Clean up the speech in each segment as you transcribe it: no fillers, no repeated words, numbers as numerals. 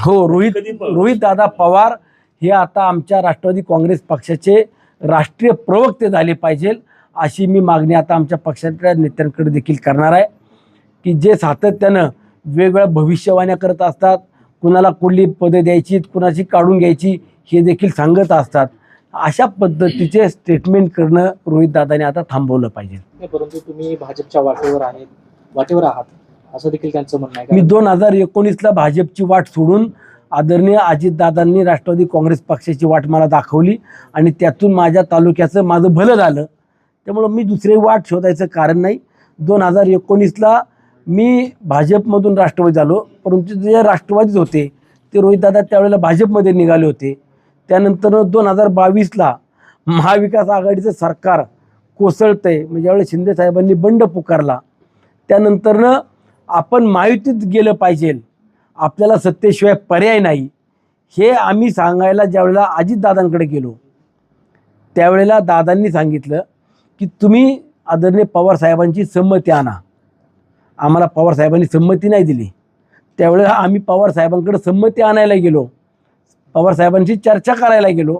हो, रोहित दादा पवार हे आता आमच्या राष्ट्रवादी काँग्रेस पक्षाचे राष्ट्रीय प्रवक्ते झाले पाहिजे, अशी मी मागणी आता आमच्या पक्षाच्या नेत्यांकडे देखील करणार आहे, की जे सातत्यानं वेगवेगळ्या भविष्यवाण्या करत असतात, कुणाला कुठली पदं द्यायची, कुणाची काढून घ्यायची हे देखील सांगत असतात. अशा पद्धतीचे स्टेटमेंट करणं रोहित दादाने आता थांबवलं पाहिजे. परंतु तुम्ही भाजपच्या वाटेवर आहात असं देखील त्यांचं म्हणणं आहे. मी 2019ला भाजपची वाट सोडून आदरणीय अजितदादांनी राष्ट्रवादी काँग्रेस पक्षाची वाट मला दाखवली आणि त्यातून माझ्या तालुक्याचं माझं भलं झालं. त्यामुळं मी दुसरी वाट शोधायचं कारण नाही. 2019ला मी भाजपमधून राष्ट्रवादी झालो, परंतु जे राष्ट्रवादीच होते ते रोहितदादा त्यावेळेला भाजपमध्ये निघाले होते. त्यानंतर 2022ला महाविकास आघाडीचं सरकार कोसळतंय, म्हणजे ज्यावेळेस शिंदे साहेबांनी बंड पुकारला, त्यानंतरनं आपण महायुतीत गेलं पाहिजे, आपल्याला सत्तेशिवाय पर्याय नाही, हे आम्ही सांगायला ज्यावेळेला अजितदादांकडे गेलो त्यावेळेला दादांनी सांगितलं की तुम्ही आदरणीय पवारसाहेबांची संमती आणा. आम्हाला पवारसाहेबांनी संमती नाही दिली. त्यावेळेला आम्ही पवारसाहेबांकडे संमती आणायला गेलो, पवारसाहेबांची चर्चा करायला गेलो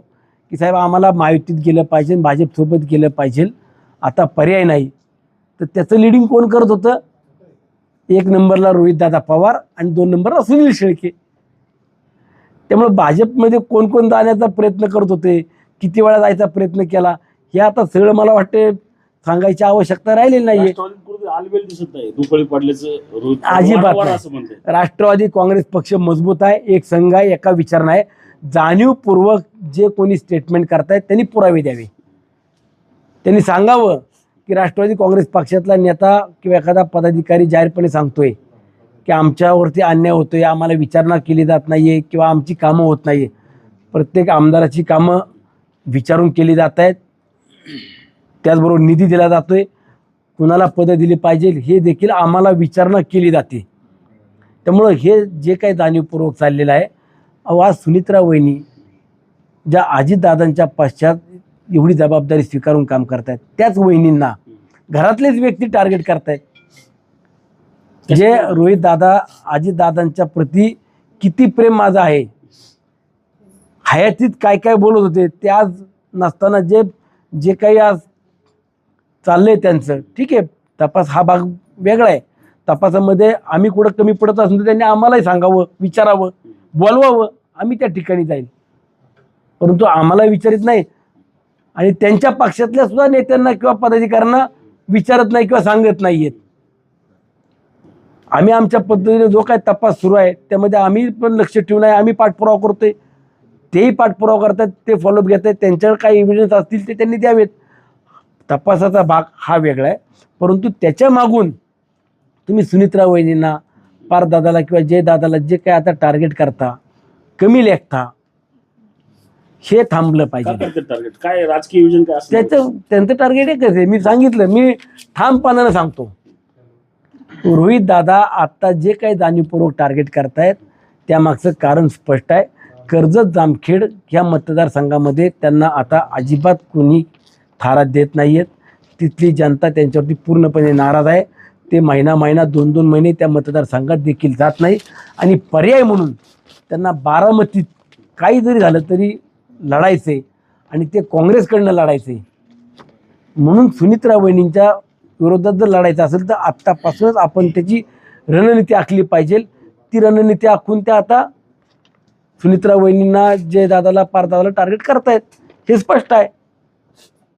की साहेब आम्हाला महायुतीत गेलं पाहिजे, भाजपसोबत गेलं पाहिजे, आता पर्याय नाही. तर त्याचं लिडिंग कोण करत होतं? 1 नंबरला रोहितदादा पवार आणि 2 नंबरला सुनील शेळके. त्यामुळे भाजपमध्ये कोण कोण जाण्याचा प्रयत्न करत होते, किती वेळा जायचा प्रयत्न केला, हे आता सगळं मला वाटते सांगायची आवश्यकता राहिलेली नाहीये. अजिबात नाही. राष्ट्रवादी काँग्रेस पक्ष मजबूत आहे, एक संघ आहे, एका विचारणा आहे. जाणीवपूर्वक जे कोणी स्टेटमेंट करतायत त्यांनी पुरावे द्यावे. त्यांनी सांगावं की राष्ट्रवादी काँग्रेस पक्षातला नेता किंवा एखादा पदाधिकारी जाहीरपणे सांगतोय की आमच्यावरती अन्याय होतोय, आम्हाला विचारणा केली जात नाहीये किंवा आमची कामं होत नाहीये. प्रत्येक आमदाराची कामं विचारून केली जात आहेत, त्याचबरोबर निधी दिला जातोय, कुणाला पदं दिली पाहिजे हे देखील आम्हाला विचारणा केली जाते. त्यामुळं हे जे काही जाणीवपूर्वक चाललेलं आहे, आज सुनित्रा वहिनी ज्या अजितदादांच्या पश्चात एवढी जबाबदारी स्वीकारून काम करतायत, त्याच वहिनींना घरातलेच व्यक्ती टार्गेट करतायत. जे रोहित दादा अजितदादांच्या प्रती किती प्रेम माझं आहे, हयातीत काय काय बोलत होते, ते आज नसताना जे काही आज चाललंय त्यांचं, ठीक आहे, तपास हा भाग वेगळा आहे. तपासामध्ये आम्ही कुठं कमी पडत असून तर त्यांनी आम्हालाही सांगावं, विचारावं, बोलवावं, आम्ही त्या ठिकाणी जाईल. परंतु आम्हाला विचारित नाही आणि त्यांच्या पक्षातल्या सुद्धा नेत्यांना किंवा पदाधिकाऱ्यांना विचारत नाही किंवा सांगत नाही आहेत. आम्ही आमच्या पद्धतीने जो काय तपास सुरू आहे त्यामध्ये आम्ही पण लक्ष ठेवून आहे, आम्ही पाठपुरावा करतोय, तेही पाठपुरावा करतात, ते फॉलोअप घेत आहेत. त्यांच्यावर काही एव्हिडन्स असतील ते त्यांनी द्यावेत. तपासाचा भाग हा वेगळा आहे. परंतु त्याच्या मागून तुम्ही सुनित्रा वहिनींना, पार दादाला किंवा जय दादाला जे काय आता टार्गेट करता, कमी लेखता, हे थांबलं पाहिजे. काय राजकीय विजन काय असतं त्यांचं टार्गेट एकच आहे. मी सांगितलं, मी ठामपणानं सांगतो, रोहित दादा आता जे काही जाणीवपूर्वक टार्गेट करतायत त्यामागचं कारण स्पष्ट आहे. कर्जत जामखेड ह्या मतदारसंघामध्ये त्यांना आता अजिबात कोणी थारा देत नाही आहेत. तिथली जनता त्यांच्यावरती पूर्णपणे नाराज आहे. ते महिना 2-2 महिने त्या मतदारसंघात देखील जात नाही आणि पर्याय म्हणून त्यांना बारामतीत काही जरी झालं तरी लढायचे आणि ते काँग्रेसकडनं लढायचे. म्हणून सुनित्रा वहिनींच्या विरोधात जर लढायचं असेल तर आत्तापासूनच आपण त्याची रणनीती आखली पाहिजे. ती रणनीती आखून त्या आता सुनित्रा वहिनींना, जय दादाला, पार दादाला टार्गेट करतायत, हे स्पष्ट आहे.